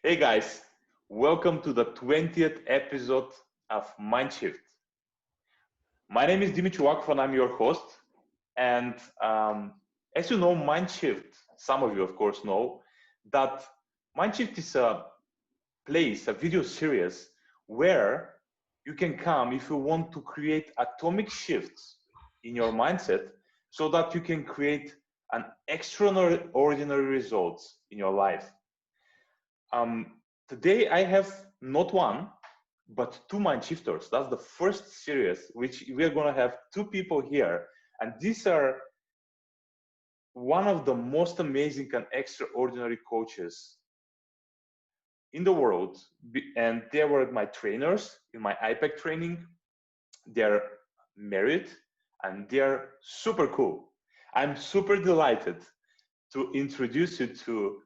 Hey guys, welcome to the 20th episode of Mindshift. My name is Dimitri Wakf and I'm your host. And as you know, Mindshift, some of you of course know, that Mindshift is a place, a video series where you can come if you want to create atomic shifts in your mindset so that you can create an extraordinary results in your life. Today I have not one, but two Mindshifters. That's the first series, which we're going to have two people here. And these are one of the most amazing and extraordinary coaches in the world. And they were my trainers in my IPEC training. They're married and they're super cool. I'm super delighted to introduce you to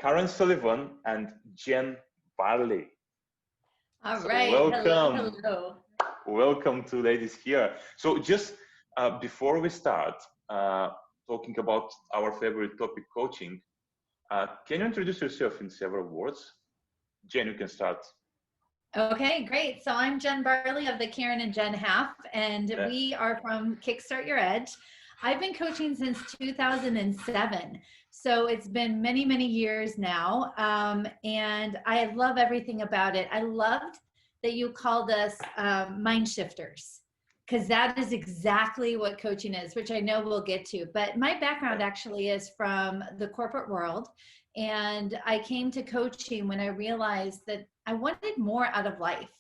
Karen Sullivan and Jenn Barley. All So right. welcome. Hello. Welcome to ladies here. So just before we start talking about our favorite topic, coaching, can you introduce yourself in several words? Jenn, you can start. Okay, great. So I'm Jenn Barley of the Karen and Jenn half, and Yeah. we are from Kickstart Your Edge. I've been coaching since 2007. So it's been many, many years now. And I love everything about it. I loved that you called us Mindshifters, because that is exactly what coaching is, which I know we'll get to. But my background actually is from the corporate world. And I came to coaching when I realized that I wanted more out of life.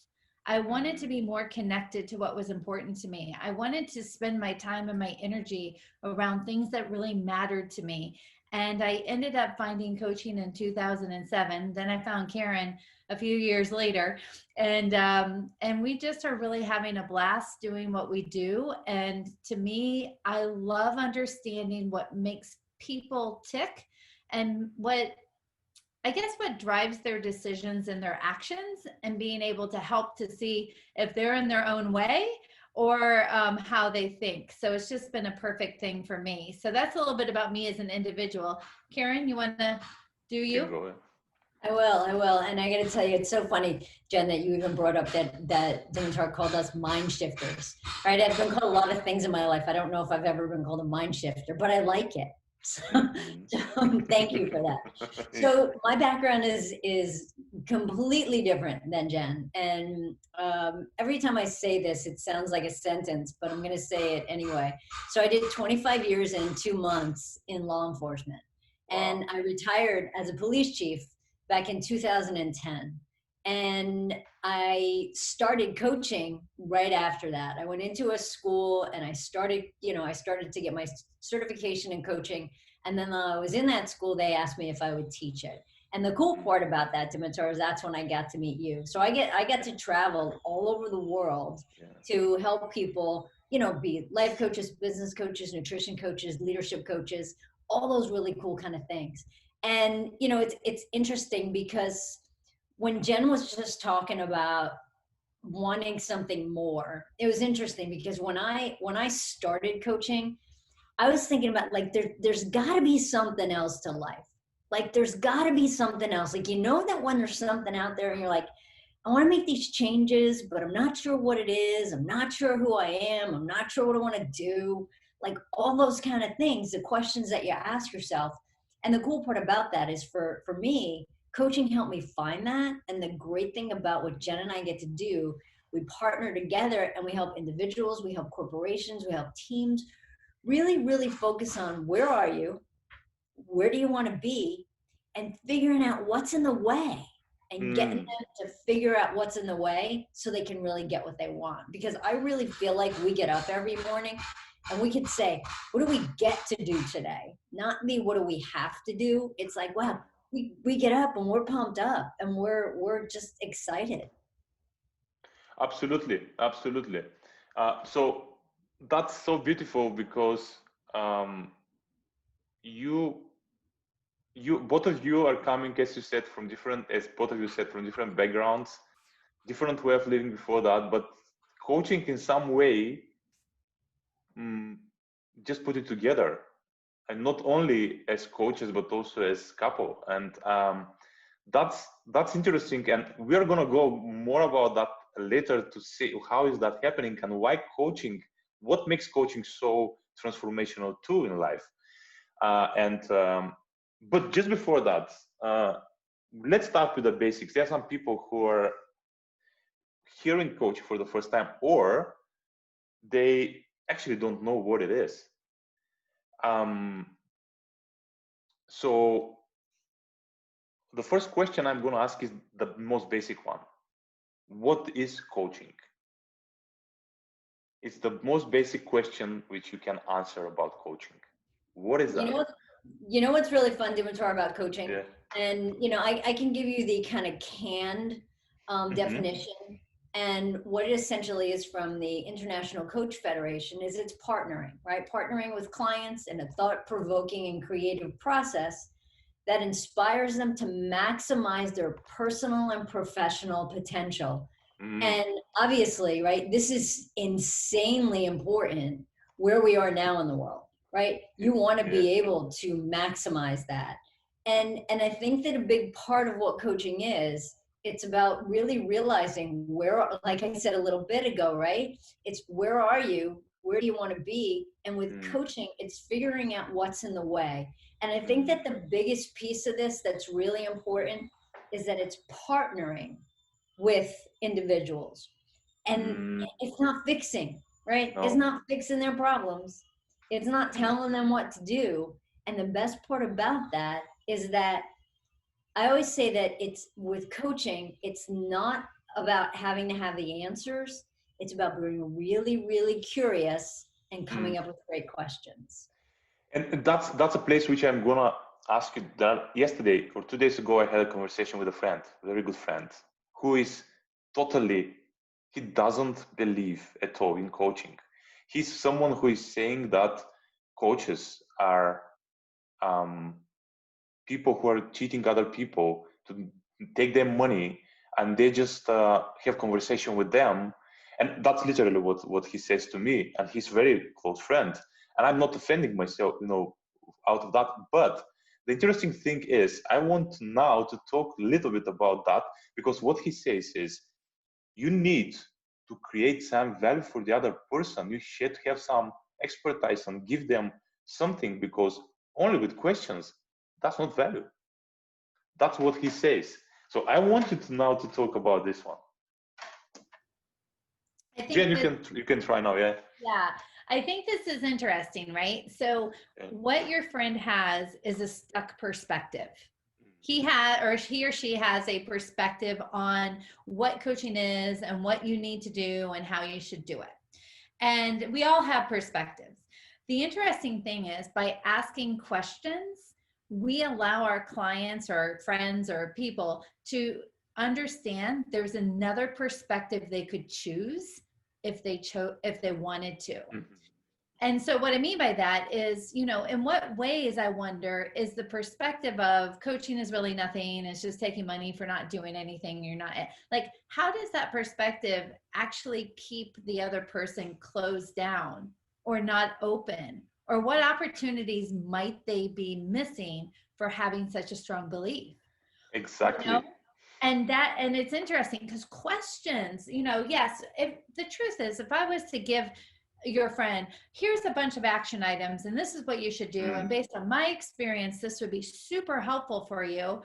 I wanted to be more connected to what was important to me. I wanted to spend my time and my energy around things that really mattered to me. And I ended up finding coaching in 2007. Then I found Karen a few years later, and we just are really having a blast doing what we do. And to me, I love understanding what makes people tick and what drives their decisions and their actions, and being able to help to see if they're in their own way or how they think. So it's just been a perfect thing for me. So that's a little bit about me as an individual. Karen, you want to do you? Go ahead. I will. And I got to tell you, it's so funny, Jenn, that you even brought up that Dimitar called us mind shifters, right? I've been called a lot of things in my life. I don't know if I've ever been called a mind shifter, but I like it. So thank you for that. So my background is completely different than Jenn. And every time I say this, it sounds like a sentence, but I'm going to say it anyway. So I did 25 years and 2 months in law enforcement. And I retired as a police chief back in 2010. And I started coaching right after that. I went into a school and I started to get my certification in coaching. And then I was in that school, they asked me if I would teach it. And the cool part about that, Dimitar, is that's when I got to meet you. So I got to travel all over the world to help people, be life coaches, business coaches, nutrition coaches, leadership coaches, all those really cool kind of things. And, it's interesting because when Jenn was just talking about wanting something more, it was interesting because when I started coaching, I was thinking about like, there's gotta be something else to life. Like there's gotta be something else. Like, that when there's something out there and you're like, I want to make these changes, but I'm not sure what it is. I'm not sure who I am. I'm not sure what I want to do. Like all those kind of things, the questions that you ask yourself. And the cool part about that is for me, coaching helped me find that. And the great thing about what Jenn and I get to do, we partner together and we help individuals, we help corporations, we help teams really, really focus on where are you, where do you want to be, and figuring out what's in the way and getting them to figure out what's in the way so they can really get what they want. Because I really feel like we get up every morning and we could say, what do we get to do today? Not me, what do we have to do? It's like, wow, we get up and we're pumped up and we're just excited. Absolutely. So that's so beautiful because you both of you are coming, as you said, from different backgrounds, different way of living before that, but coaching in some way just put it together, and not only as coaches but also as couple. And that's interesting, and we're gonna go more about that later to see how is that happening and why coaching, what makes coaching so transformational too in life. But just before that, let's start with the basics. There are some people who are hearing coaching for the first time, or they actually don't know what it is. So the first question I'm going to ask is the most basic one. What is coaching? It's the most basic question which you can answer about coaching. What is that? You know what's really fun, Dimitar, about coaching? Yeah. And, I can give you the kind of canned definition. And what it essentially is from the International Coach Federation is it's partnering, right? Partnering with clients in a thought-provoking and creative process that inspires them to maximize their personal and professional potential. And obviously, right, this is insanely important where we are now in the world, right? You want to be able to maximize that. And I think that a big part of what coaching is, it's about really realizing where, like I said a little bit ago, right? It's where are you? Where do you want to be? And with coaching, it's figuring out what's in the way. And I think that the biggest piece of this that's really important is that it's partnering with individuals. And it's not fixing, right? No. It's not fixing their problems. It's not telling them what to do. And the best part about that is that I always say that it's with coaching, it's not about having to have the answers. It's about being really, really curious and coming up with great questions. And that's a place which I'm gonna ask you. That yesterday or 2 days ago, I had a conversation with a friend, a very good friend, who is he doesn't believe at all in coaching. He's someone who is saying that coaches are people who are cheating other people to take their money, and they just have conversation with them. And that's literally what he says to me, and he's a very close friend. And I'm not offending myself, out of that. But the interesting thing is, I want now to talk a little bit about that, because what he says is, you need to create some value for the other person. You should have some expertise and give them something, because only with questions, that's not value. That's what he says. So I wanted now to talk about this one. Jen, you can try now, yeah? Yeah, I think this is interesting, right? So what your friend has is a stuck perspective. He or she has a perspective on what coaching is and what you need to do and how you should do it. And we all have perspectives. The interesting thing is, by asking questions, we allow our clients or friends or people to understand there's another perspective they could choose if they wanted to. And so what I mean by that is, in what ways, I wonder, is the perspective of coaching is really nothing, it's just taking money for not doing anything, you're not, like, how does that perspective actually keep the other person closed down or not open? Or what opportunities might they be missing for having such a strong belief? Exactly. And it's interesting because questions, yes, if the truth is, if I was to give your friend, here's a bunch of action items and this is what you should do, and based on my experience, this would be super helpful for you,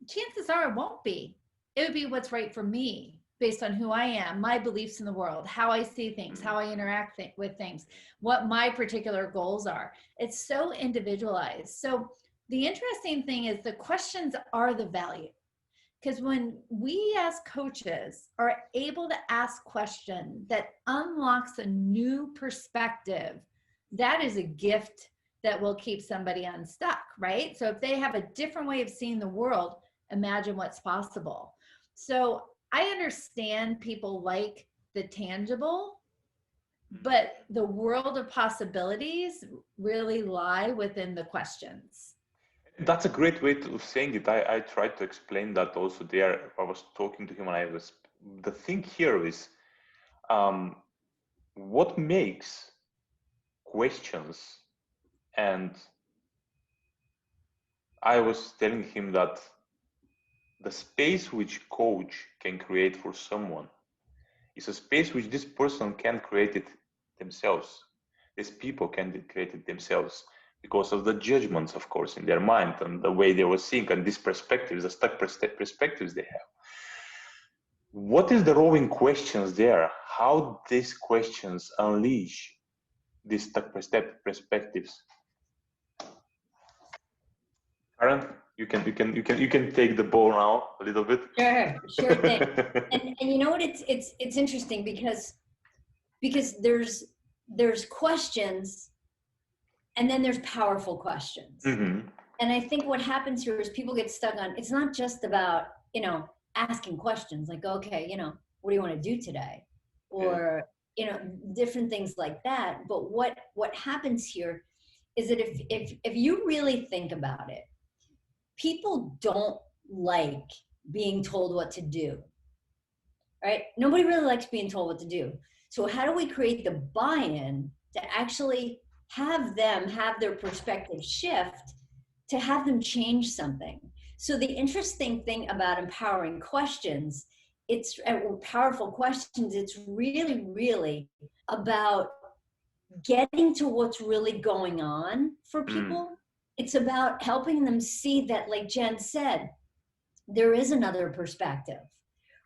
chances are it won't be. It would be what's right for me based on who I am, my beliefs in the world, how I see things, how I interact with things, what my particular goals are. It's so individualized. So the interesting thing is the questions are the value. Because when we as coaches are able to ask questions that unlocks a new perspective, that is a gift that will keep somebody unstuck, right? So if they have a different way of seeing the world, imagine what's possible. So I understand people like the tangible, but the world of possibilities really lie within the questions. That's a great way of saying it. I tried to explain that also there. I was talking to him, and the thing here is, what makes questions, and I was telling him that the space which coach can create for someone is a space which this person can create it themselves. These people can create it themselves because of the judgments, of course, in their mind and the way they were seeing and these perspectives, the stuck perspectives they have. What is the rowing questions there? How these questions unleash these stuck perspectives? Karen, you can take the ball now a little bit. Sure thing. And you know what? It's interesting because there's questions, and then there's powerful questions. Mm-hmm. And I think what happens here is people get stuck on. It's not just about asking questions like, okay, what do you want to do today, or different things like that. But what happens here is that if you really think about it, people don't like being told what to do, right? Nobody really likes being told what to do. So how do we create the buy-in to actually have them have their perspective shift, to have them change something? So the interesting thing about empowering questions, it's powerful questions, it's really, really about getting to what's really going on for people. It's about helping them see that, like Jen said, there is another perspective,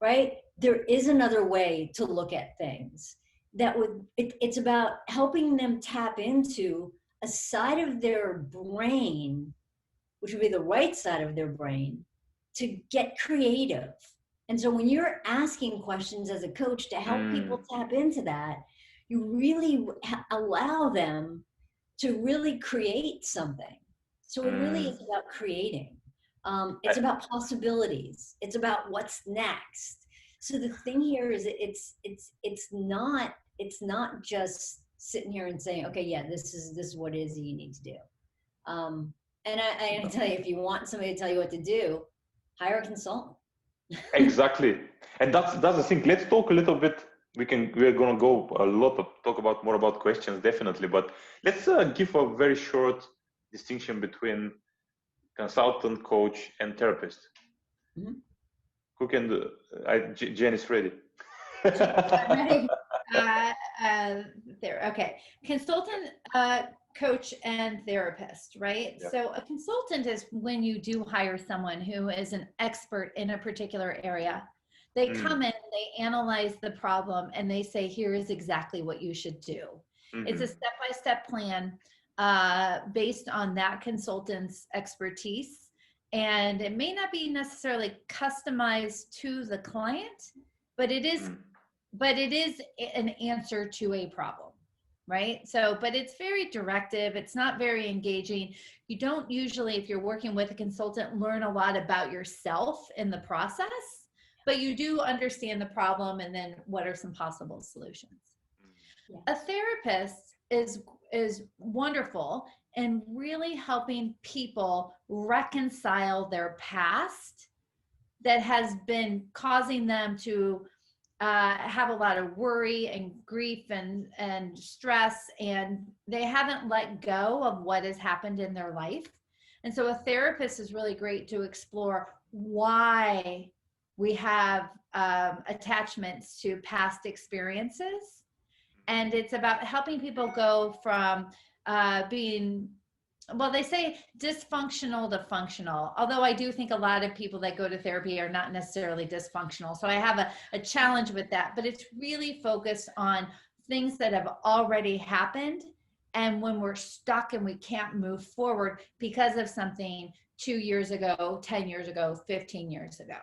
right? There is another way to look at things. It's about helping them tap into a side of their brain, which would be the right side of their brain, to get creative. And so when you're asking questions as a coach to help people tap into that, you really allow them to really create something. So it really is about creating. It's about possibilities. It's about what's next. So the thing here is it's not just sitting here and saying, okay, yeah, this is what it is that you need to do. And I tell you, if you want somebody to tell you what to do, hire a consultant. Exactly, and that's the thing. Let's talk a little bit. We're gonna go talk about more about questions, definitely. But let's give a very short distinction between consultant, coach, and therapist. Mm-hmm. Who can do? Jen is ready. Ready? There. Okay. Consultant, coach, and therapist, right? Yep. So a consultant is when you do hire someone who is an expert in a particular area. They come in, they analyze the problem, and they say, here is exactly what you should do. Mm-hmm. It's a step-by-step plan based on that consultant's expertise. And it may not be necessarily customized to the client, but it is an answer to a problem, right? So, but it's very directive. It's not very engaging. You don't usually, if you're working with a consultant, learn a lot about yourself in the process, but you do understand the problem and then what are some possible solutions. Yeah. A therapist is wonderful and really helping people reconcile their past that has been causing them to have a lot of worry and grief and stress, and they haven't let go of what has happened in their life. And so a therapist is really great to explore why we have attachments to past experiences. And it's about helping people go from being, well, they say dysfunctional to functional, although I do think a lot of people that go to therapy are not necessarily dysfunctional. So I have a challenge with that, but it's really focused on things that have already happened. And when we're stuck and we can't move forward because of something 2 years ago, 10 years ago, 15 years ago.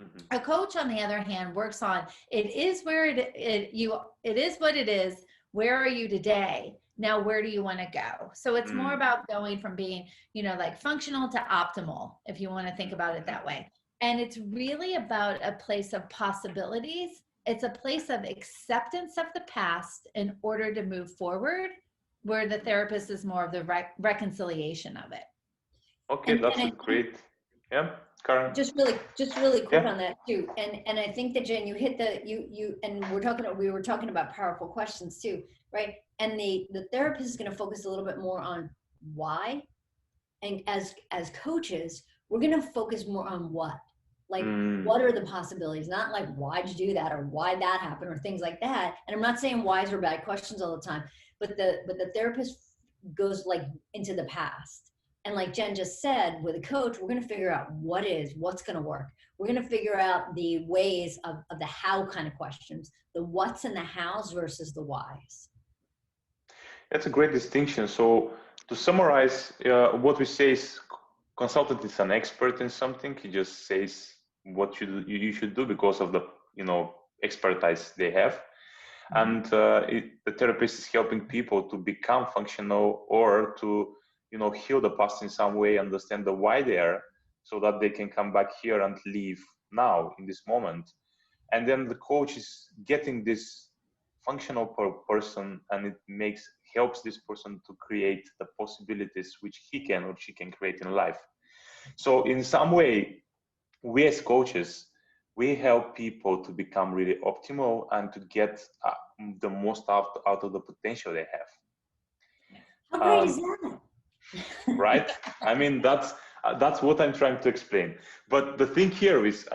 Mm-hmm. A coach, on the other hand, works on it is where it is what it is. Where are you today? Now, where do you want to go? So it's more about going from being, like functional to optimal, if you want to think about it that way. And it's really about a place of possibilities. It's a place of acceptance of the past in order to move forward, where the therapist is more of the reconciliation of it. Okay, that's a great, yeah. Karen. Just really quick on that too, and I think that Jen, you hit and we were talking about powerful questions too, right? And the therapist is going to focus a little bit more on why, and as coaches, we're going to focus more on what. Like, Mm. what are the possibilities? Not like, why'd you do that, or why that happened, or things like that. And I'm not saying wise or bad questions all the time, but the therapist goes like into the past. And like Jen just said, with a coach, we're going to figure out what's going to work. We're going to figure out the ways of the how kind of questions, the what's and the hows versus the whys. That's a great distinction. So to summarize, what we say is consultant is an expert in something. He just says what you should do because of the expertise they have, and the therapist is helping people to become functional or to heal the past in some way, understand the why they are, so that they can come back here and live now in this moment. And then the coach is getting this functional person, and it helps this person to create the possibilities which he can or she can create in life. So in some way, we as coaches, we help people to become really optimal and to get the most out of the potential they have. How great is that? Right? I mean, that's what I'm trying to explain. But the thing here is,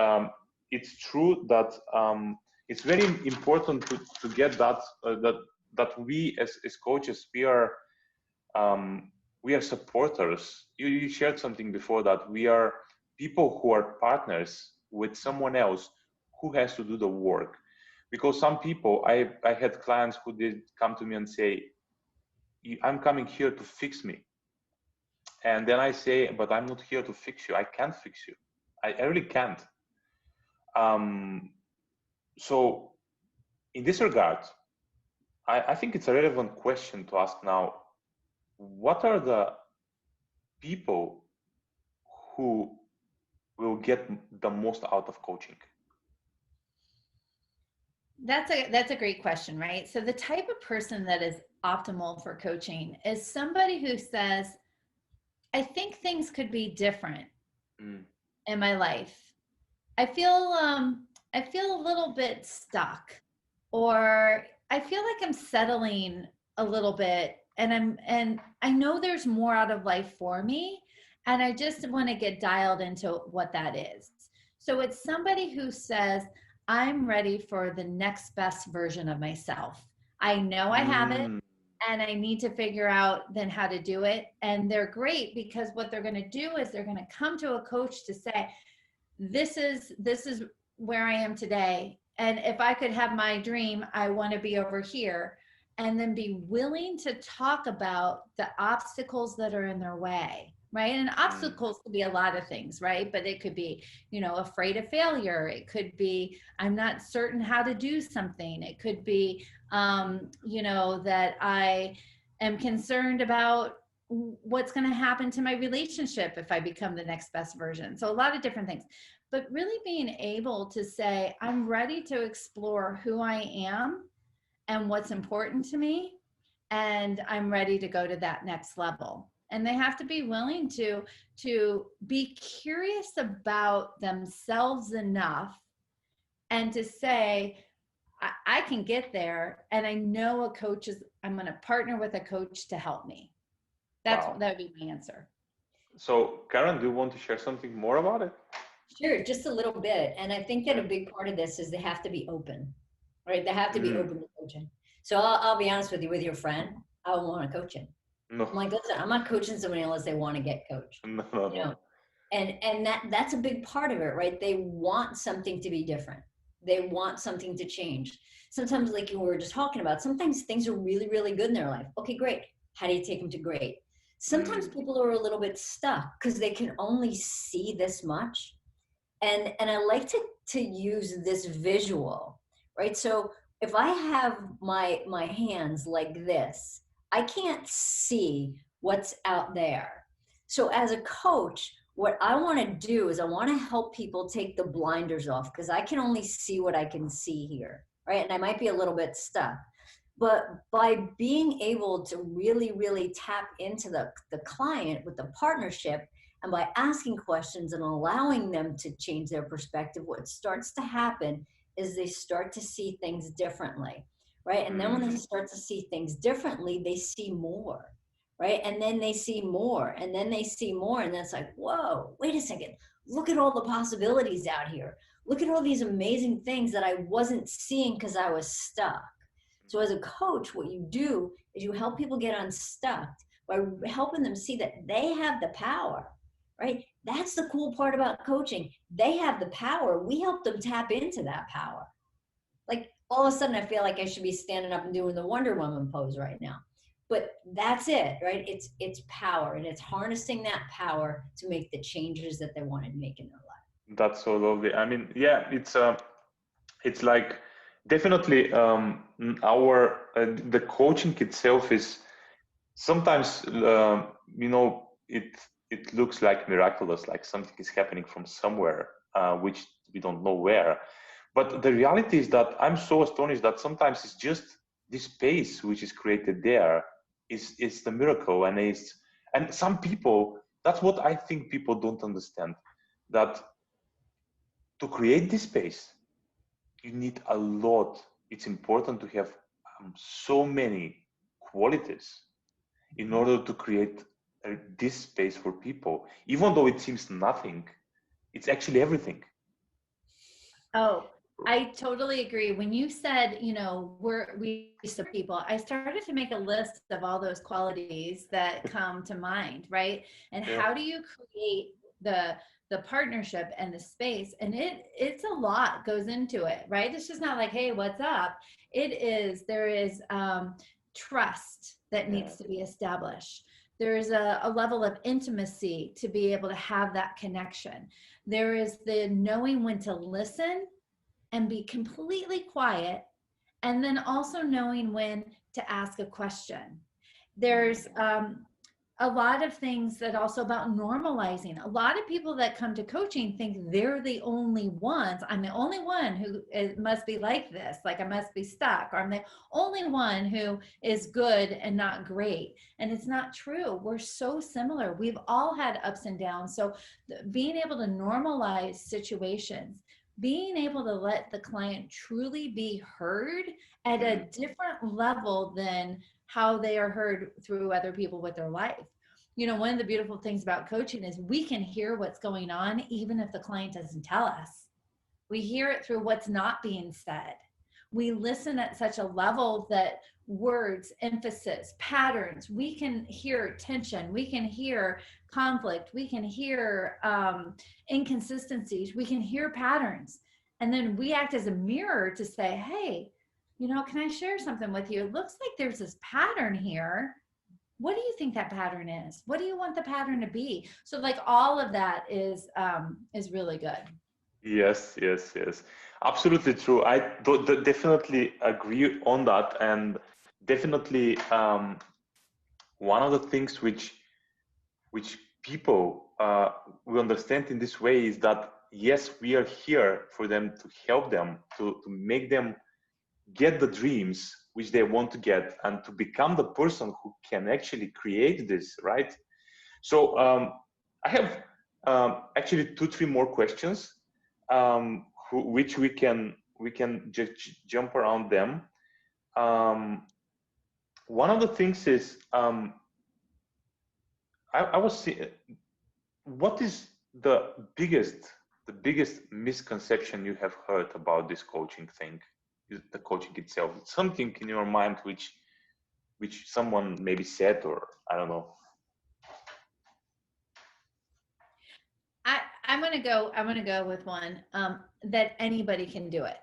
it's true that it's very important to get that we as coaches, we are supporters. You shared something before, that we are people who are partners with someone else who has to do the work. Because some people, I had clients who did come to me and say, I'm coming here to fix me. And then I say, but I'm not here to fix you. I can't fix you. I really can't. So in this regard, I think it's a relevant question to ask now. What are the people who will get the most out of coaching? That's a great question, right? So the type of person that is optimal for coaching is somebody who says, I think things could be different in my life. I feel a little bit stuck, or I feel like I'm settling a little bit, and I know there's more out of life for me, and I just want to get dialed into what that is. So it's somebody who says, I'm ready for the next best version of myself. I know I have it, and I need to figure out then how to do it. And they're great because what they're going to do is they're going to come to a coach to say, this is where I am today. And if I could have my dream, I want to be over here. And then be willing to talk about the obstacles that are in their way, right? And obstacles could be a lot of things, right? But it could be, afraid of failure. It could be, I'm not certain how to do something. It could be, that I am concerned about what's going to happen to my relationship if I become the next best version. So a lot of different things, but really being able to say, I'm ready to explore who I am and what's important to me, and I'm ready to go to that next level. And they have to be willing to be curious about themselves enough and to say, I can get there, and I know I'm going to partner with a coach to help me. That would be my answer. So Karen, do you want to share something more about it? Sure, just a little bit. And I think that a big part of this is they have to be open, right? They have to be open to coaching. So I'll be honest with you, with your friend, I don't want to coach him. No. I'm like, listen, I'm not coaching somebody unless they want to get coached. No. And that's a big part of it, right? They want something to be different. They want something to change. Sometimes, like you were just talking about, sometimes things are really, really good in their life. Okay, great. How do you take them to great? Sometimes people are a little bit stuck because they can only see this much. And I like to use this visual, right? So if I have my hands like this, I can't see what's out there. So as a coach, what I want to do is I want to help people take the blinders off, because I can only see what I can see here, right? And I might be a little bit stuck. But by being able to really, really tap into the client with the partnership, and by asking questions and allowing them to change their perspective, what starts to happen is they start to see things differently, right? And then when they start to see things differently, they see more, right? And then they see more, and then they see more, and that's like, whoa, wait a second, look at all the possibilities out here. Look at all these amazing things that I wasn't seeing because I was stuck. So as a coach, what you do is you help people get unstuck by helping them see that they have the power, right? That's the cool part about coaching. They have the power. We help them tap into that power. Like all of a sudden, I feel like I should be standing up and doing the Wonder Woman pose right now. But that's it, right? It's power, and it's harnessing that power to make the changes that they want to make in their life. That's so lovely. I mean, yeah, it's like definitely the coaching itself is sometimes it looks like miraculous, like something is happening from somewhere, which we don't know where. But the reality is that I'm so astonished that sometimes it's just this space which is created there is the miracle, and some people, that's what I think people don't understand, that to create this space you need a lot. It's important to have so many qualities in order to create this space for people. Even though it seems nothing, it's actually everything. Oh, I totally agree. When you said, we support people, I started to make a list of all those qualities that come to mind, right? And Yeah. how do you create the partnership and the space? And it's a lot goes into it, right? It's just not like, hey, what's up? There is trust that needs to be established. There is a level of intimacy to be able to have that connection. There is the knowing when to listen and be completely quiet, and then also knowing when to ask a question. There's a lot of things that also about normalizing. A lot of people that come to coaching think they're the only ones. I'm the only one who must be like this, like I must be stuck, or I'm the only one who is good and not great. And it's not true. We're so similar. We've all had ups and downs. So being able to normalize situations, being able to let the client truly be heard at a different level than how they are heard through other people with their life. One of the beautiful things about coaching is we can hear what's going on even if the client doesn't tell us. We hear it through what's not being said. We listen at such a level that words, emphasis, patterns, we can hear tension, we can hear conflict, we can hear inconsistencies, we can hear patterns. And then we act as a mirror to say, hey, can I share something with you? It looks like there's this pattern here. What do you think that pattern is? What do you want the pattern to be? So like all of that is really good. Yes. Absolutely true. I definitely agree on that. And definitely one of the things which people will understand in this way is that, yes, we are here for them, to help them, to make them get the dreams which they want to get, and to become the person who can actually create this, right? So I have actually 2-3 more questions, which we can just jump around them. One of the things is I was seeing, what is the biggest misconception you have heard about this coaching thing, the coaching itself? Something in your mind which someone maybe said, or I don't know. I'm gonna go with one, that anybody can do it.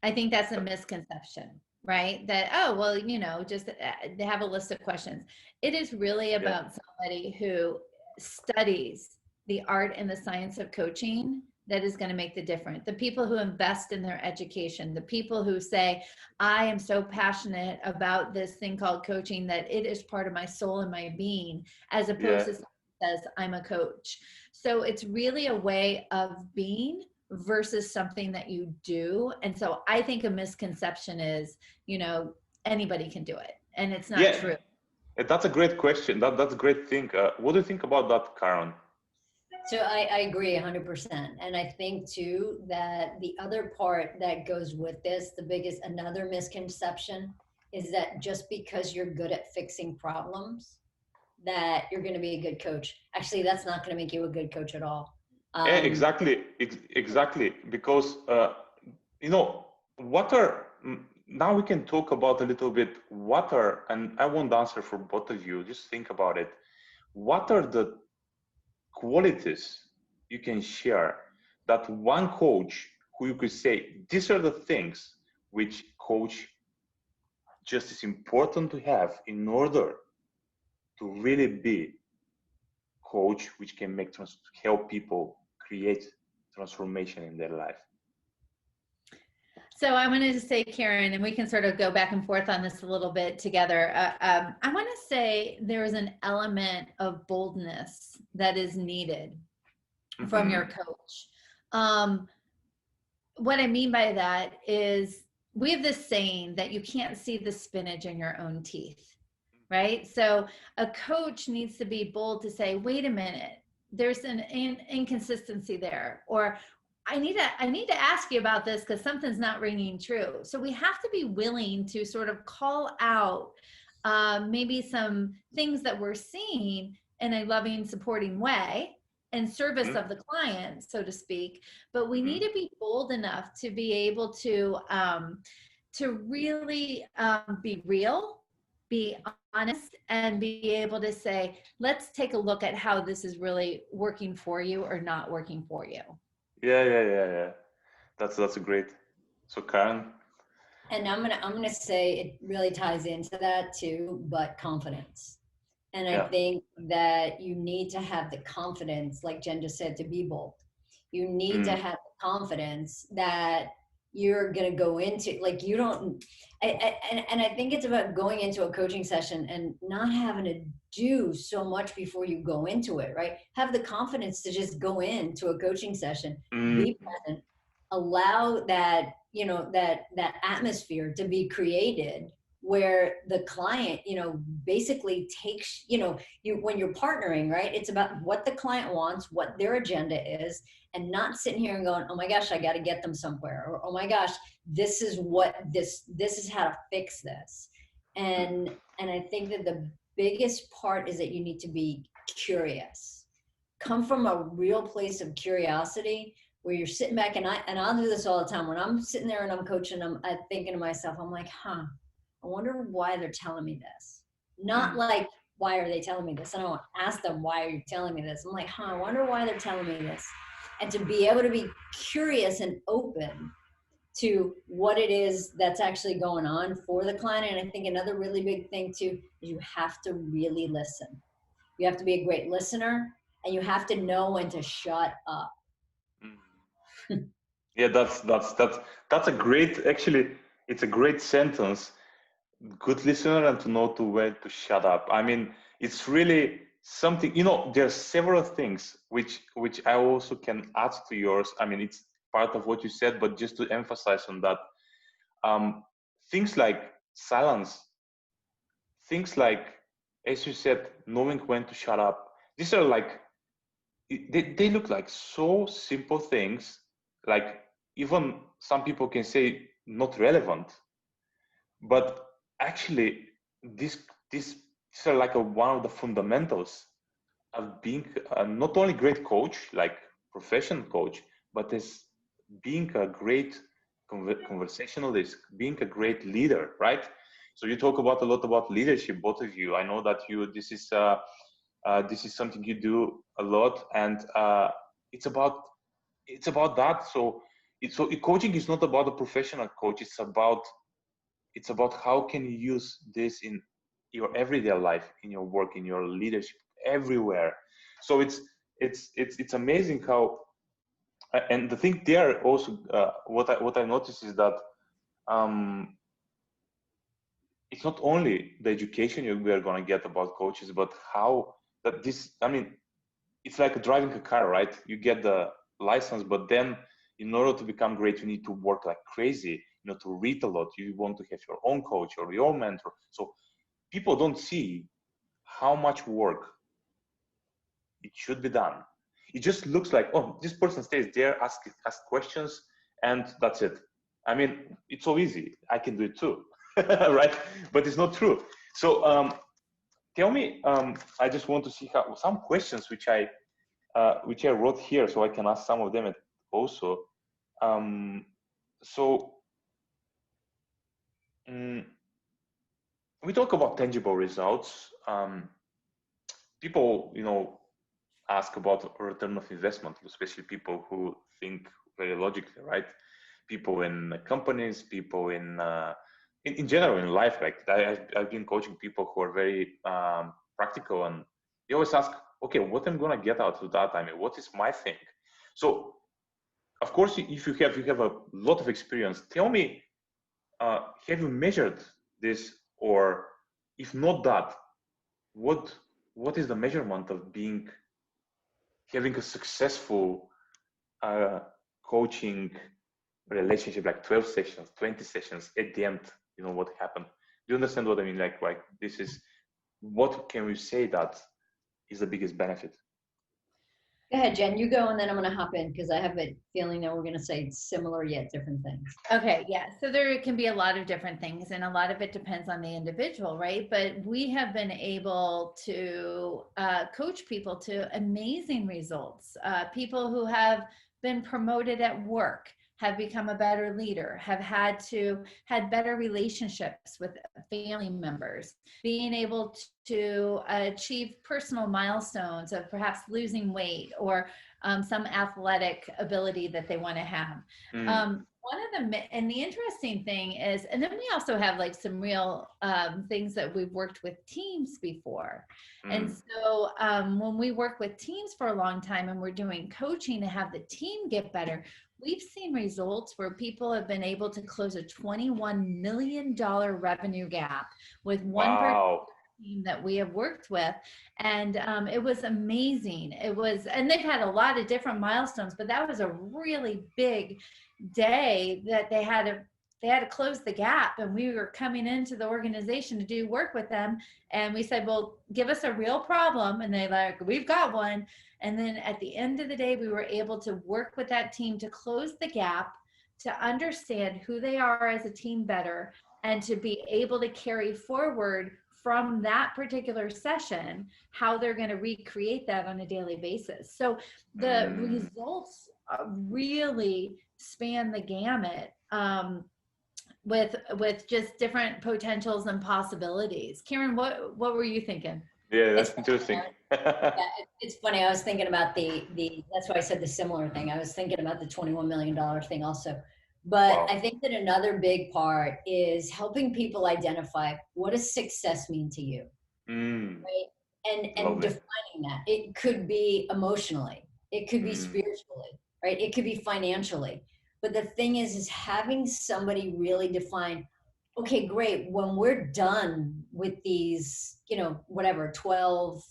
I think that's a misconception, right? That, oh, well, just they have a list of questions. It is really about somebody who studies the art and the science of coaching that is going to make the difference. The people who invest in their education, the people who say, I am so passionate about this thing called coaching that it is part of my soul and my being, as opposed to someone who says, I'm a coach. So it's really a way of being versus something that you do. And so I think a misconception is, anybody can do it. And it's not true. That's a great question. That's a great thing. What do you think about that, Karen? So I agree 100%. And I think too, that the other part that goes with this, another misconception is that just because you're good at fixing problems, that you're going to be a good coach. Actually, that's not going to make you a good coach at all. Exactly, exactly. Because you know, now we can talk about a little bit what are, and I won't answer for both of you. Just think about it. What are the qualities you can share that one coach who you could say these are the things which coach just is important to have in order to really be coach which can help people create transformation in their life. So I wanted to say, Karen, and we can sort of go back and forth on this a little bit together. I want to say there is an element of boldness that is needed from your coach. What I mean by that is we have this saying that you can't see the spinach in your own teeth, right? So a coach needs to be bold to say, wait a minute, there's an inconsistency there, or I need to ask you about this because something's not ringing true. So we have to be willing to sort of call out maybe some things that we're seeing in a loving, supporting way in service of the client, so to speak. But we need to be bold enough to be able to really be real, be honest, and be able to say, let's take a look at how this is really working for you or not working for you. Yeah. That's a great. So Karen. And I'm gonna say it really ties into that too, but confidence. And I think that you need to have the confidence, like Jen just said, to be bold. You need to have the confidence that you're going to go into, like, you don't, and I think it's about going into a coaching session and not having to do so much before you go into it, right? Have the confidence to just go into a coaching session, be present, allow that, you know, that atmosphere to be created where the client, you know, basically takes, you know, when you're partnering, right? It's about what the client wants, what their agenda is, and not sitting here and going, oh my gosh, I got to get them somewhere. Or, oh my gosh, this is how to fix this. And I think that the biggest part is that you need to be curious. Come from a real place of curiosity where you're sitting back, and I'll do this all the time. When I'm sitting there and I'm coaching, I'm thinking to myself, I'm like, I wonder why they're telling me this. Not like, why are they telling me this? I don't ask them, why are you telling me this? I'm like, I wonder why they're telling me this. And to be able to be curious and open to what it is that's actually going on for the client. And I think another really big thing too, is you have to really listen. You have to be a great listener, and you have to know when to shut up. Yeah, that's a great, actually, it's a great sentence. Good listener and to know to when to shut up. I mean, it's really something, you know, there's several things which I also can add to yours. I mean, it's part of what you said, but just to emphasize on that, things like silence, things like, as you said, knowing when to shut up. These are like, they look like so simple things, like even some people can say not relevant, but actually these are like one of the fundamentals of being not only great coach, like professional coach, but as being a great conversationalist, being a great leader, right? So you talk about a lot about leadership, both of you. I know that this is something you do a lot, and it's about that. So coaching is not about a professional coach. It's about how can you use this in your everyday life, in your work, in your leadership, everywhere. So it's amazing how, and the thing there also, what I noticed is that it's not only the education we are going to get about coaches, but how that this, I mean, it's like driving a car, right? You get the license, but then in order to become great, you need to work like crazy, you know, to read a lot. You want to have your own coach or your mentor. So people don't see how much work it should be done. It just looks like, oh, this person stays there, ask questions, and that's it. I mean, it's so easy. I can do it too. right? But it's not true. So tell me, I just want to see how some questions which I wrote here, so I can ask some of them also. So we talk about tangible results. People, ask about return of investment, especially people who think very logically, right? People in companies, people in general in life. Like I've been coaching people who are very practical, and they always ask, okay, what am I gonna get out of that? I mean, what is my thing? So, of course, if you have a lot of experience, tell me, have you measured this, or if not that, what is the measurement of having a successful coaching relationship, like 12 sessions, 20 sessions at the end? What happened? Do you understand what I mean? Like this is, what can we say that is the biggest benefit? Go ahead, Jen, you go, and then I'm going to hop in because I have a feeling that we're going to say similar yet different things. Okay, yeah. So there can be a lot of different things, and a lot of it depends on the individual, right? But we have been able to coach people to amazing results. People who have been promoted at work have become a better leader, have had better relationships with family members, being able to achieve personal milestones of perhaps losing weight or some athletic ability that they want to have. And the interesting thing is, and then we also have like some real things that we've worked with teams before. And so when we work with teams for a long time and we're doing coaching to have the team get better, we've seen results where people have been able to close a $21 million revenue gap with one person team that we have worked with. And it was amazing. And they've had a lot of different milestones, but that was a really big day that they had to close the gap. And we were coming into the organization to do work with them. And we said, well, give us a real problem. And they're like, we've got one. And then at the end of the day, we were able to work with that team to close the gap, to understand who they are as a team better, and to be able to carry forward from that particular session how they're going to recreate that on a daily basis. So the results really span the gamut with just different potentials and possibilities. Karen, what were you thinking? Yeah, that's interesting. Yeah, it's funny. I was thinking about the that's why I said the similar thing. I was thinking about the $21 million thing also. But wow. I think that another big part is helping people identify, what does success mean to you? Right? And defining that. It could be emotionally, it could be spiritually, right? It could be financially. But the thing is having somebody really define, okay, great, when we're done with these, whatever, 12,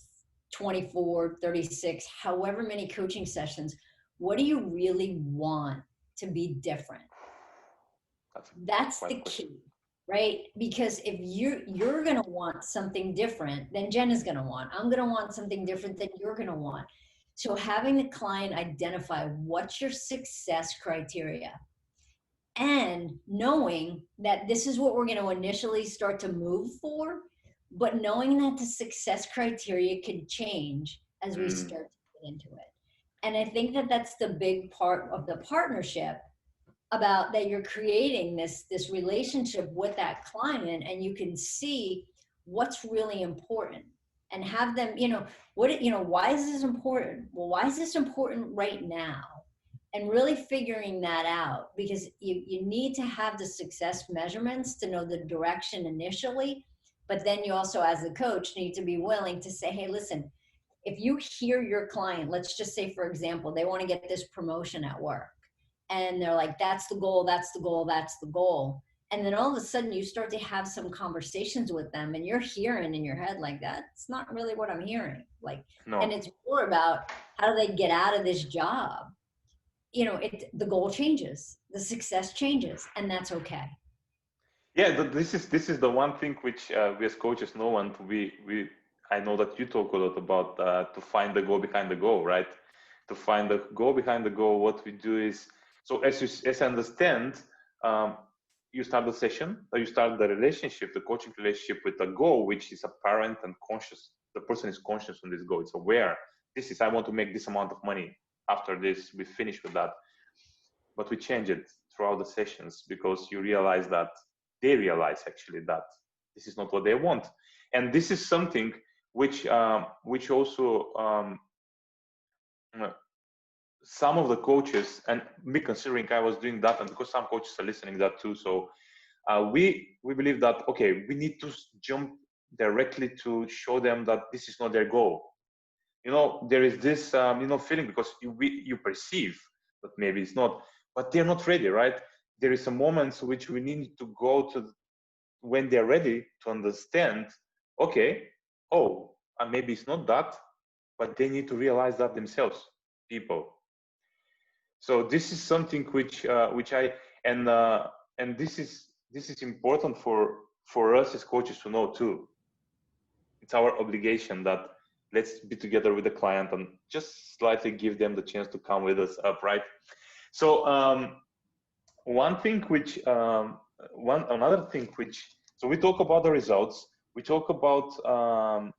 24, 36, however many coaching sessions, what do you really want to be different? That's the key, right? Because if you're going to want something different than Jen is going to want, I'm going to want something different than you're going to want. So having the client identify what's your success criteria, and knowing that this is what we're going to initially start to move for, but knowing that the success criteria could change as we start to get into it. And I think that that's the big part of the partnership, about that you're creating this relationship with that client, and you can see what's really important and have them, why is this important? Well, why is this important right now? And really figuring that out, because you need to have the success measurements to know the direction initially, but then you also, as the coach, need to be willing to say, hey, listen, if you hear your client, let's just say, for example, they want to get this promotion at work, and they're like, that's the goal, that's the goal, that's the goal. And then all of a sudden you start to have some conversations with them, and you're hearing in your head like, that's not really what I'm hearing. No. And it's more about how do they get out of this job? The goal changes, the success changes, and that's okay. Yeah, this is the one thing which we as coaches know, and I know that you talk a lot about to find the goal behind the goal, right? To find the goal behind the goal, what we do is, so as I understand, you start the session, or you start the relationship, the coaching relationship with a goal, which is apparent and conscious. The person is conscious on this goal. It's aware. This is, I want to make this amount of money. After this, we finish with that. But we change it throughout the sessions because you realize that they realize actually that this is not what they want. And this is something which also some of the coaches, and me considering I was doing that, and because some coaches are listening that too, so we believe that, okay, we need to jump directly to show them that this is not their goal. You know, there is this feeling, because you perceive that maybe it's not, but they're not ready, right? There is a moment which we need to go to when they're ready to understand, okay, maybe it's not that, but they need to realize that themselves, people. So this is something which this is important for us as coaches to know too. It's our obligation that let's be together with the client and just slightly give them the chance to come with us up, right? So another thing which, so we talk about the results, we talk about a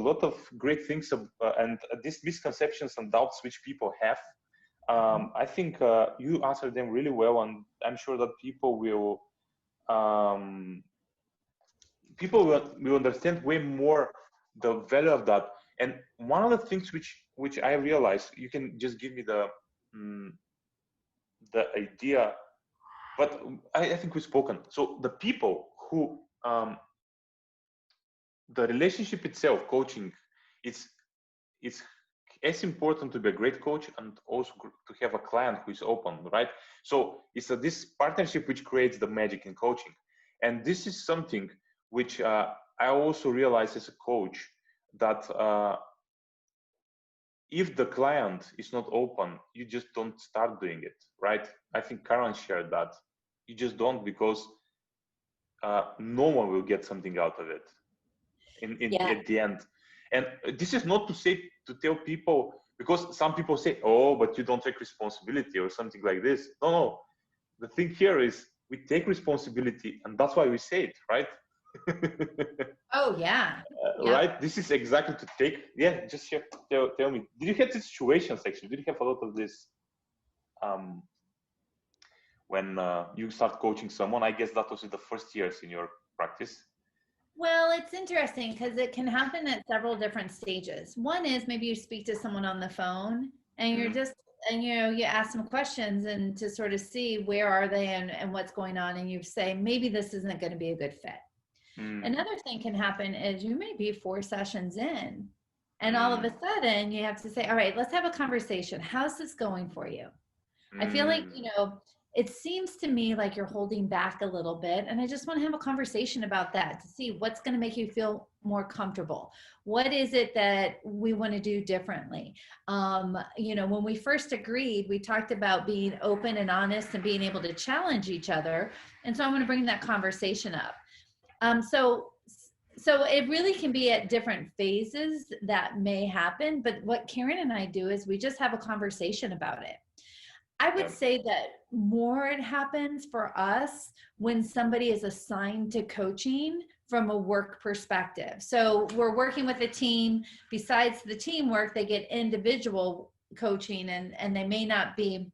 lot of great things and these misconceptions and doubts which people have. I think you answered them really well, and I'm sure that people will understand way more the value of that. And one of the things which I realized, you can just give me the idea, but I think we've spoken. So the people who the relationship itself, coaching, it's as important to be a great coach and also to have a client who is open, right? So it's this partnership which creates the magic in coaching. And this is something which I also realized as a coach, that if the client is not open, you just don't start doing it, right? I think Karen shared that. You just don't, because no one will get something out of it at the end. And this is not to tell people, because some people say, oh, but you don't take responsibility or something like this. No. The thing here is we take responsibility, and that's why we say it, right? Oh, yeah. Right? This is exactly to take. Yeah, just tell me. Did you have these situations, actually? Did you have a lot of this when you start coaching someone? I guess that was in the first years in your practice. Well, it's interesting because it can happen at several different stages. One is maybe you speak to someone on the phone and you're just, and you ask them questions and to sort of see where are they and what's going on. And you say, maybe this isn't going to be a good fit. Another thing can happen is you may be 4 sessions in and all of a sudden you have to say, all right, let's have a conversation. How's this going for you? I feel like, it seems to me like you're holding back a little bit, and I just want to have a conversation about that to see what's going to make you feel more comfortable. What is it that we want to do differently? When we first agreed, we talked about being open and honest and being able to challenge each other. And so I want to bring that conversation up. So it really can be at different phases that may happen, but what Karen and I do is we just have a conversation about it. I would say that more it happens for us when somebody is assigned to coaching from a work perspective. So we're working with a team. Besides the teamwork, they get individual coaching and they may not be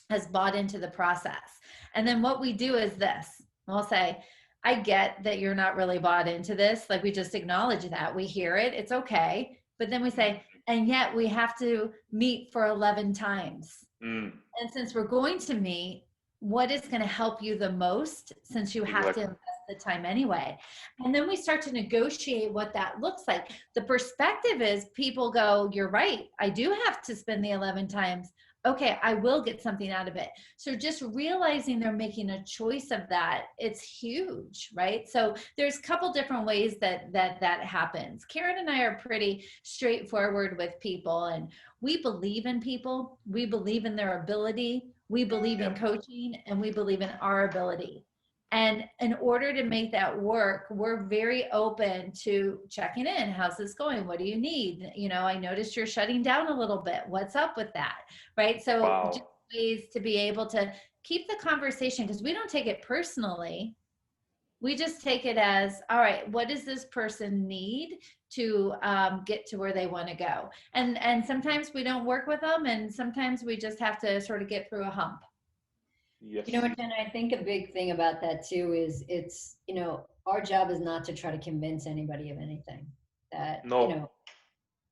as bought into the process. And then what we do is this. We'll say, I get that you're not really bought into this. Like, we just acknowledge that. We hear it. It's okay. But then we say, and yet we have to meet for 11 times. And since we're going to meet, what is going to help you the most, since you have to invest the time anyway? And then we start to negotiate what that looks like. The perspective is people go, you're right. I do have to spend the 11 times. Okay, I will get something out of it. So just realizing they're making a choice of that, it's huge, right? So there's a couple different ways that happens. Karen and I are pretty straightforward with people, and we believe in people. We believe in their ability. We believe in coaching, and we believe in our ability. And in order to make that work, we're very open to checking in. How's this going? What do you need? I noticed you're shutting down a little bit. What's up with that? Right? So ways to be able to keep the conversation, because we don't take it personally. We just take it as, all right, what does this person need to get to where they want to go? And sometimes we don't work with them, and sometimes we just have to sort of get through a hump. Yes. You know what, Jen, I think a big thing about that too is it's, you know, our job is not to try to convince anybody of anything. That, No. you know,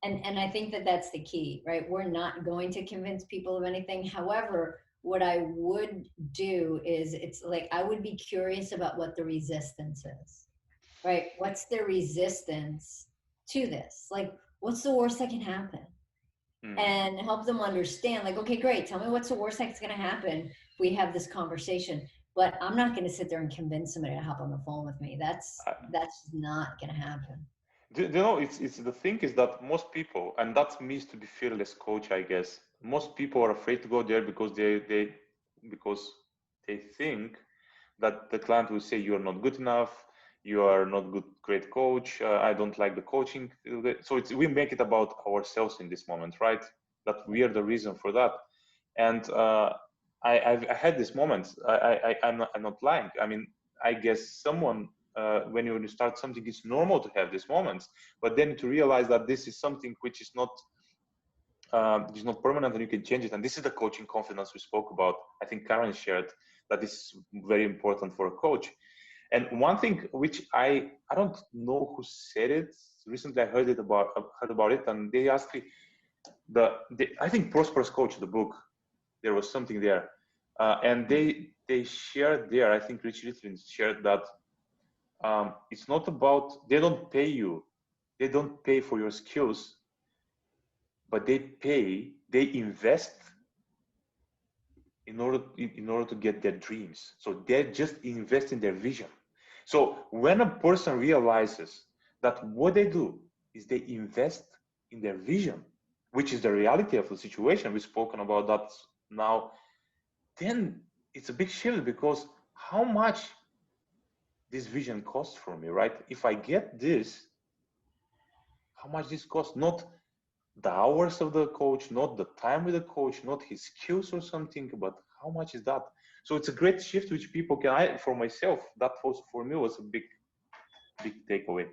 and I think that that's the key, right? We're not going to convince people of anything. However, what I would do is, it's like, I would be curious about what the resistance is, right? What's the resistance to this? Like, what's the worst that can happen? And help them understand, like, okay, great, tell me what's the worst that's going to happen if we have this conversation. But I'm not going to sit there and convince somebody to hop on the phone with me. That's not going to happen. You know, it's the thing is that most people, and that means to be fearless coach, I guess. Most people are afraid to go there because they think that the client will say you are not good enough, you are not great coach. I don't like the coaching. So we make it about ourselves in this moment, right? That we are the reason for that. And I had this moment. I'm not lying. I mean, I guess someone. When you start something, it's normal to have these moments, but then to realize that this is something which is not permanent and you can change it. And this is the coaching confidence we spoke about. I think Karen shared that this is very important for a coach. And one thing which I don't know who said it recently, I heard about it, and they asked me I think Prosperous Coach, the book, there was something there, and they shared there. I think Rich Litvin shared that. It's not about, they don't pay for your skills, but they invest in order to get their dreams. So they just invest in their vision. So when a person realizes that what they do is they invest in their vision, which is the reality of the situation, we've spoken about that now, then it's a big shift, because how much this vision costs for me, right? If I get this, how much this costs? Not the hours of the coach, not the time with the coach, not his skills or something, but how much is that? So it's a great shift which people can, for myself, that was, for me, was a big takeaway.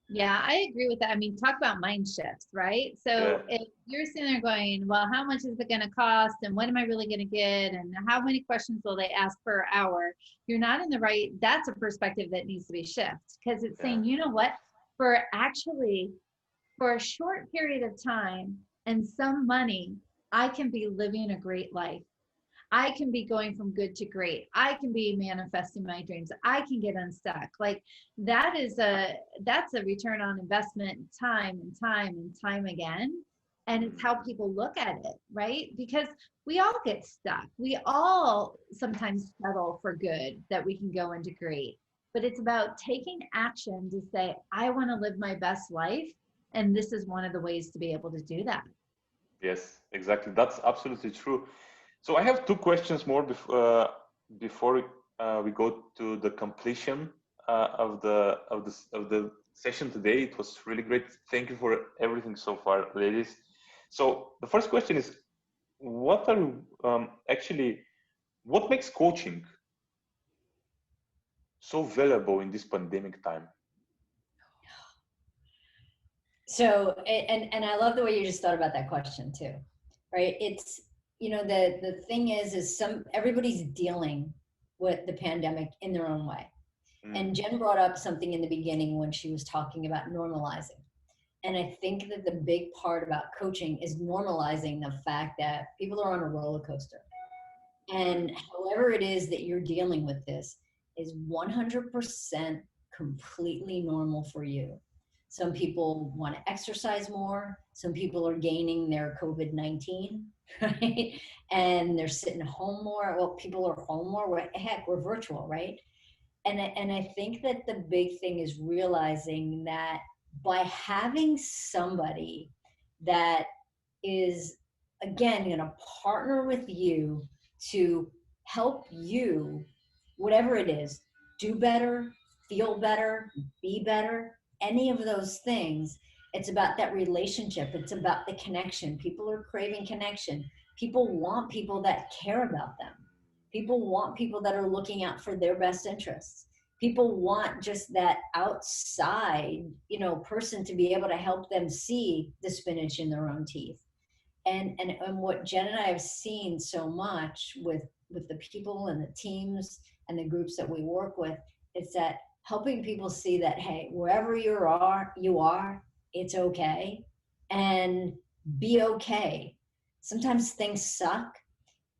Yeah, I agree with that. I mean, talk about mind shifts, right? So if you're sitting there going, well, how much is it going to cost? And what am I really going to get? And how many questions will they ask per hour? You're not in the right, that's a perspective that needs to be shifted, because it's saying, you know what, for a short period of time and some money, I can be living a great life. I can be going from good to great. I can be manifesting my dreams. I can get unstuck. Like that's a return on investment, time and time again. And it's how people look at it, right? Because we all get stuck. We all sometimes settle for good that we can go into great. But it's about taking action to say, I want to live my best life. And this is one of the ways to be able to do that. Yes, exactly. That's absolutely true. So I have two questions more before we go to the completion of the session today. It was really great. Thank you for everything so far, ladies. So the first question is, what makes coaching so valuable in this pandemic time? So, and I love the way you just thought about that question too, right? It's, you know, the thing is everybody's dealing with the pandemic in their own way. And Jen brought up something in the beginning when she was talking about normalizing. And I think that the big part about coaching is normalizing the fact that people are on a roller coaster. And however it is that you're dealing with this is 100% completely normal for you. Some people want to exercise more. Some people are gaining their COVID-19, right? And they're sitting home more. Well, people are home more. Heck, we're virtual, right? And I think that the big thing is realizing that by having somebody that is, again, going to partner with you to help you, whatever it is, do better, feel better, be better, any of those things. It's about that relationship. It's about the connection. People are craving connection. People want people that care about them. People want people that are looking out for their best interests. People want just that outside, you know, person to be able to help them see the spinach in their own teeth. And what Jen and I have seen so much with the people and the teams and the groups that we work with, is that helping people see that, hey, wherever you are, it's okay, and be okay. Sometimes things suck.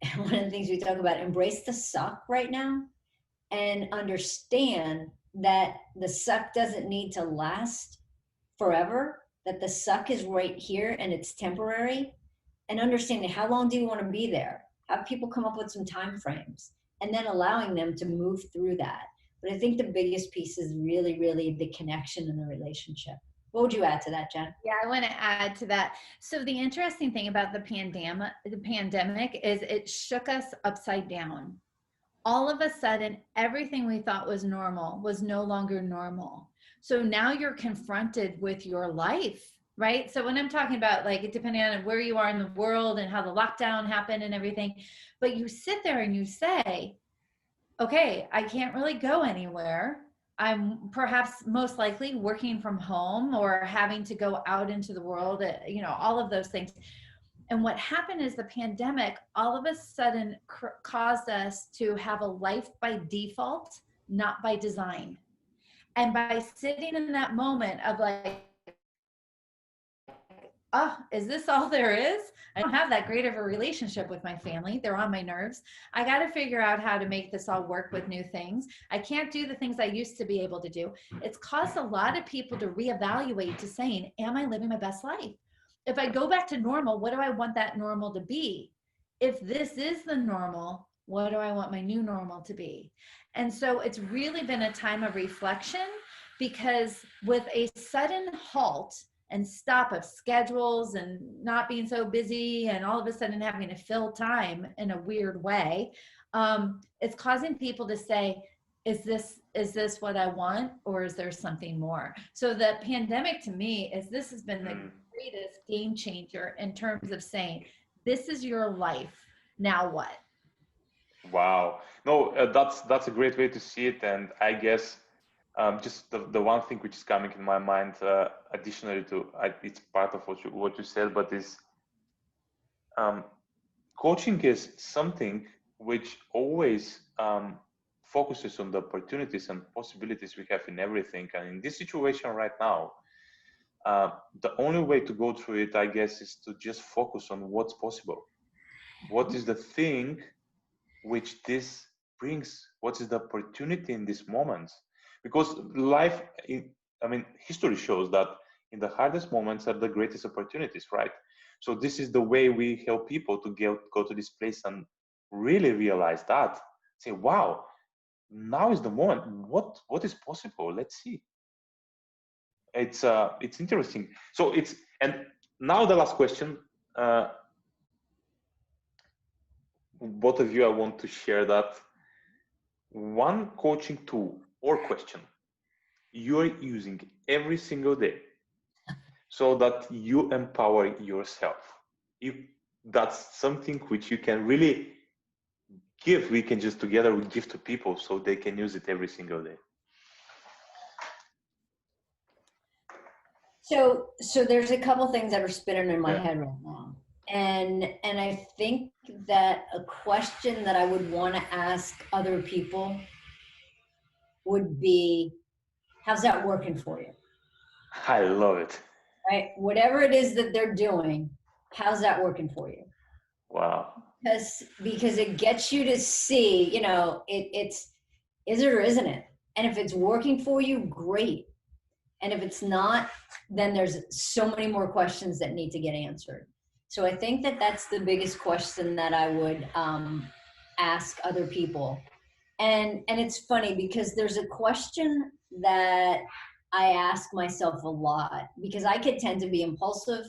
And one of the things we talk about, embrace the suck right now, and understand that the suck doesn't need to last forever, that the suck is right here and it's temporary. And understanding, how long do you want to be there? Have people come up with some time frames, and then allowing them to move through that. But I think the biggest piece is really, really the connection and the relationship. What would you add to that, Jen? Yeah, I want to add to that. So the interesting thing about the pandemic is it shook us upside down. All of a sudden, everything we thought was normal was no longer normal. So now you're confronted with your life, right? So when I'm talking about, like, depending on where you are in the world and how the lockdown happened and everything, but you sit there and you say, okay, I can't really go anywhere. I'm perhaps most likely working from home or having to go out into the world, you know, all of those things. And what happened is the pandemic all of a sudden caused us to have a life by default, not by design. And by sitting in that moment of like, oh, is this all there is? I don't have that great of a relationship with my family. They're on my nerves. I got to figure out how to make this all work with new things. I can't do the things I used to be able to do. It's caused a lot of people to reevaluate, to saying, am I living my best life? If I go back to normal, what do I want that normal to be? If this is the normal, what do I want my new normal to be? And so it's really been a time of reflection, because with a sudden halt and stop of schedules and not being so busy and all of a sudden having to fill time in a weird way, it's causing people to say, is this what I want, or is there something more? So the pandemic to me this has been the greatest game changer in terms of saying, this is your life, now what? Wow. No, that's a great way to see it. And I guess just the one thing which is coming in my mind, additionally to it's part of what you said, but is coaching is something which always focuses on the opportunities and possibilities we have in everything. And in this situation right now, the only way to go through it, I guess, is to just focus on what's possible. What is the thing which this brings? What is the opportunity in this moment? Because life, history shows that in the hardest moments are the greatest opportunities, right? So this is the way we help people to go to this place and really realize that. Say, wow, now is the moment. What is possible? Let's see. It's interesting. So and now the last question. Both of you, I want to share that one coaching tool or question you're using every single day so that you empower yourself. If that's something which you can really give, we can just together give to people so they can use it every single day. So there's a couple things that are spinning in my head right now. And I think that a question that I would want to ask other people would be, how's that working for you? I love it. Right? Whatever it is that they're doing, how's that working for you? Wow. Because it gets you to see, you know, it's, is it or isn't it? And if it's working for you, great. And if it's not, then there's so many more questions that need to get answered. So I think that that's the biggest question that I would ask other people. And it's funny because there's a question that I ask myself a lot, because I could tend to be impulsive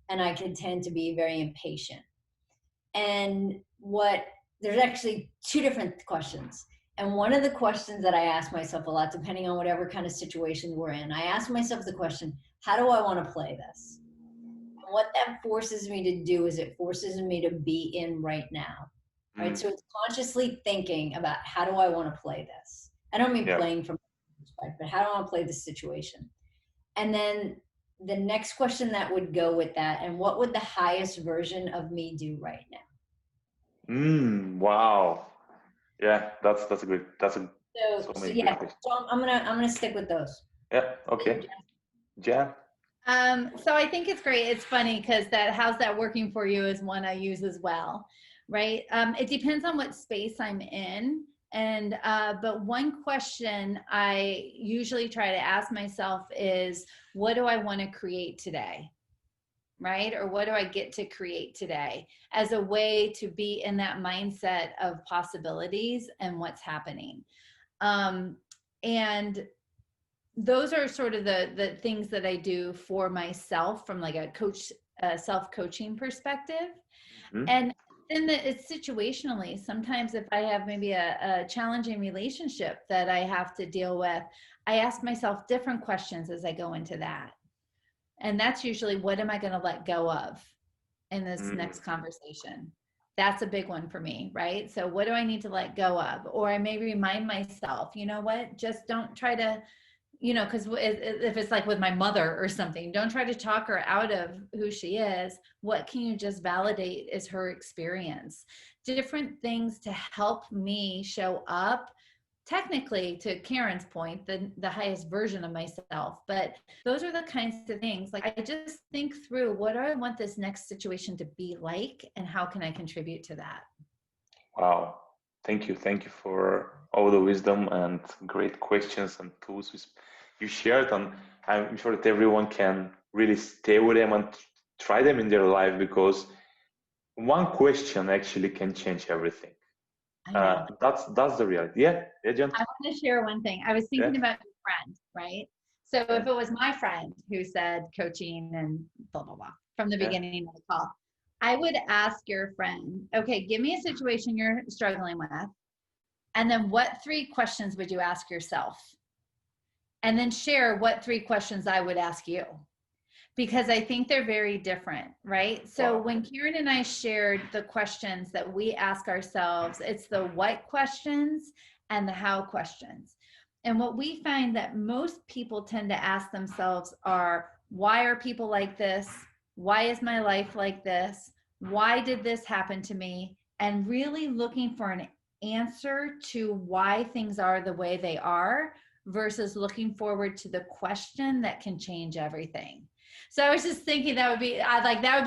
and I could tend to be very impatient. And there's actually two different questions. And one of the questions that I ask myself a lot, depending on whatever kind of situation we're in, I ask myself the question, how do I want to play this? what that forces me to do is it forces me to be in right now, right? So it's consciously thinking about, how do I want to play this? I don't mean playing from perspective, but how do I want to play this situation? And then the next question that would go with that, and what would the highest version of me do right now? Wow. Yeah, that's a good. So So many yeah, good questions. so I'm gonna stick with those. Yeah. Okay. Jen. So I think it's great. It's funny because how's that working for you is one I use as well, right? It depends on what space I'm in. And, but one question I usually try to ask myself is, what do I want to create today? Right? Or what do I get to create today, as a way to be in that mindset of possibilities and what's happening. And those are sort of the things that I do for myself from like a self-coaching perspective. And then it's situationally. Sometimes if I have maybe a challenging relationship that I have to deal with, I ask myself different questions as I go into that. And that's usually, what am I going to let go of in this next conversation? That's a big one for me, right? So what do I need to let go of? Or I may remind myself, you know what, just don't try to, because if it's like with my mother or something, don't try to talk her out of who she is. What can you just validate is her experience? Different things to help me show up, technically, to Karen's point, the highest version of myself. But those are the kinds of things, like I just think through, what do I want this next situation to be like, and how can I contribute to that? Wow. Thank you for all the wisdom and great questions and tools you shared. And I'm sure that everyone can really stay with them and try them in their life, because one question actually can change everything. That's the reality. Yeah, Jen. I want to share one thing. I was thinking about your friend, right? So if it was my friend who said coaching and blah, blah, blah from the beginning of the call, I would ask your friend, okay, give me a situation you're struggling with. And then what 3 questions would you ask yourself? And then share what 3 questions I would ask you. Because I think they're very different, right? So when Karen and I shared the questions that we ask ourselves, it's the what questions and the how questions. And what we find that most people tend to ask themselves are, why are people like this? Why is my life like this? Why did this happen to me? And really looking for an answer to why things are the way they are, versus looking forward to the question that can change everything. So I was just thinking that would be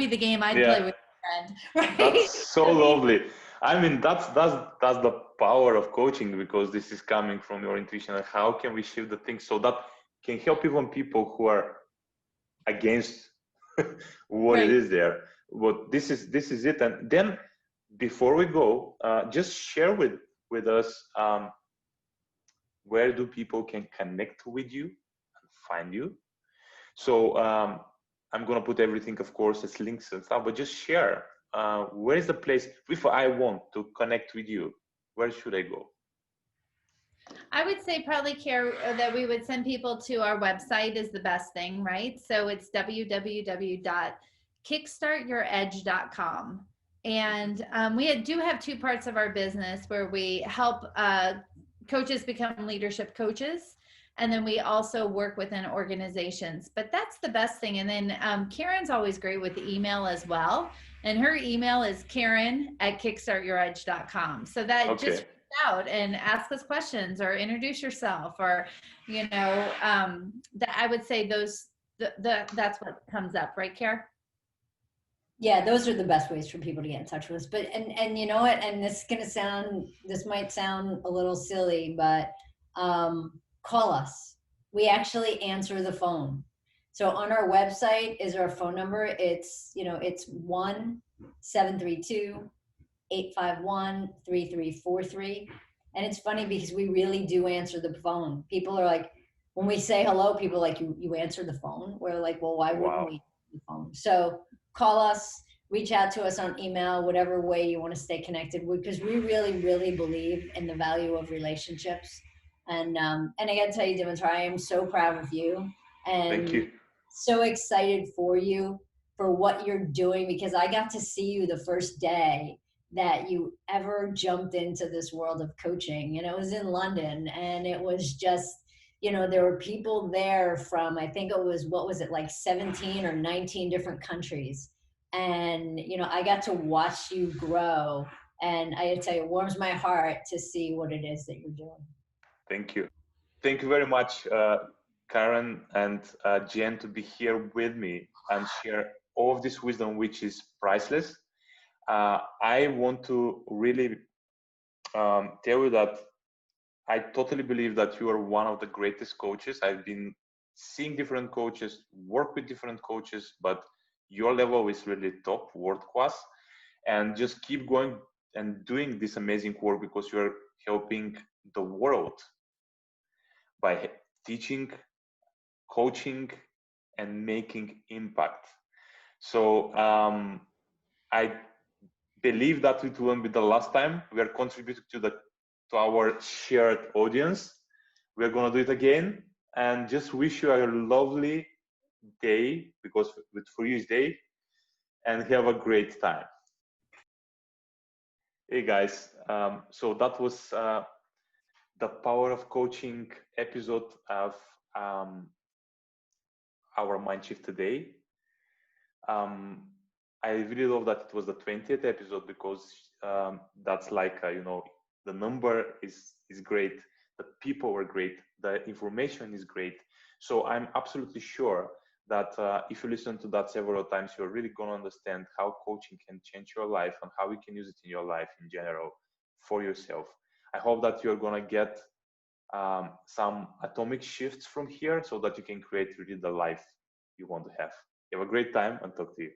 the game I'd play with a friend. Right? That's so lovely. I mean, that's the power of coaching, because this is coming from your intuition. And how can we shift the things so that can help even people who are against what it is there. But this is it. And then before we go, just share with us where do people can connect with you and find you. So I'm gonna put everything, of course, as links and stuff, but just share where is the place if I want to connect with you, where should I go? I would say probably, Care, that we would send people to our website is the best thing, right? So it's www.kickstartyouredge.com. And we do have 2 parts of our business where we help coaches become leadership coaches. And then we also work within organizations, but that's the best thing. And then Karen's always great with email as well. And her email is Karen@kickstartyouredge.com. So that just out and ask us questions or introduce yourself, or that I would say that's what comes up, right, Karen? Yeah, those are the best ways for people to get in touch with us. But and you know what, and this might sound a little silly, but call us. We actually answer the phone. So on our website is our phone number. It's 1-732-851-3343. And it's funny because we really do answer the phone. People are like, when we say hello, people are like, you answer the phone? We're like, well, why wouldn't we answer the phone? So call us, reach out to us on email, whatever way you want to stay connected, because we really, really believe in the value of relationships. And I got to tell you, Dimitar, I am so proud of you and Thank you. so excited for you for what you're doing, because I got to see you the first day that you ever jumped into this world of coaching. And it was in London, and it was just, you know, there were people there from, I think it was, what was it, like 17 or 19 different countries. And, you know, I got to watch you grow. And I tell you, it warms my heart to see what it is that you're doing. Thank you. Thank you very much, Karen and Jen, to be here with me and share all of this wisdom, which is priceless. I want to really tell you that I totally believe that you are one of the greatest coaches. I've been seeing different coaches, work with different coaches, but your level is really top, world class. And just keep going and doing this amazing work, because you're helping the world by teaching, coaching, and making impact. So I believe that it won't be the last time we are contributing to our shared audience. We are going to do it again, and just wish you a lovely day, because for you is day, and have a great time. Hey guys, so that was the Power of Coaching episode of our Mindshift today. I really love that it was the 20th episode, because that's like, you know, the number is great, the people were great, the information is great. So I'm absolutely sure that if you listen to that several times, you're really going to understand how coaching can change your life and how you can use it in your life in general for yourself. I hope that you're going to get some atomic shifts from here, so that you can create really the life you want to have. Have a great time, and talk to you.